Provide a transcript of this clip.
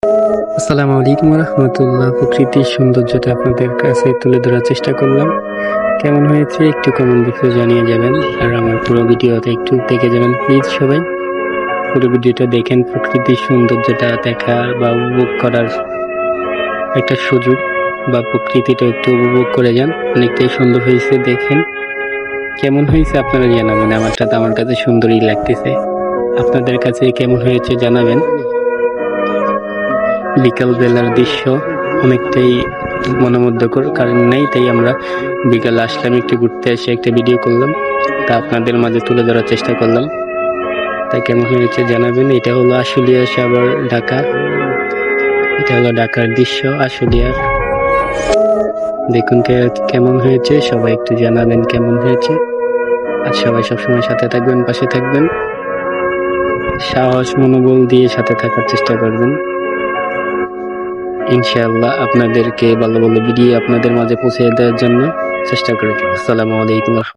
আসসালামু আলাইকুম রহমতুল্লাহ। প্রকৃতির সৌন্দর্যটা আপনাদের কাছে তুলে ধরার চেষ্টা করলাম। কেমন হয়েছে একটু কমেন্ট বক্সে জানিয়ে যাবেন, আর আমার পুরো ভিডিওতে একটু দেখে যাবেন প্লিজ। সবাই পুরো ভিডিওটা দেখেন, প্রকৃতির সৌন্দর্যটা দেখা বা উপভোগ করার একটা সুযোগ, বা প্রকৃতিটা একটু উপভোগ করে যান। অনেকটাই সুন্দর হয়েছে, দেখেন কেমন হয়েছে আপনারা জানাবেন। আমার কাছে সুন্দরই লাগতেছে, আপনাদের কাছে কেমন হয়েছে জানাবেন। বিকাল বেলার দৃশ্য অনেকটাই মনোমুগ্ধকর, কারণ নেই তাই আমরা বিকালে আসলাম, একটু ঘুরতে এসে একটা ভিডিও করলাম, তা আপনাদের মাঝে তুলে ধরার চেষ্টা করলাম। তাই কেমন হয়েছে জানাবেন। এটা হলো আশুলিয়া সাভার ঢাকা, এটা হলো ঢাকার দৃশ্য আশুলিয়ার। দেখুন কেমন হয়েছে, সবাই একটু জানাবেন কেমন হয়েছে। আর সবাই সবসময় সাথে থাকবেন, পাশে থাকবেন, সাহস মনোবল দিয়ে সাথে থাকার চেষ্টা করবেন। ইনশাআল্লাহ আপনাদেরকে ভালো ভালো ভিডিও আপনাদের মাঝে পৌঁছে দেওয়ার জন্য চেষ্টা করি। আসসালামু আলাইকুম।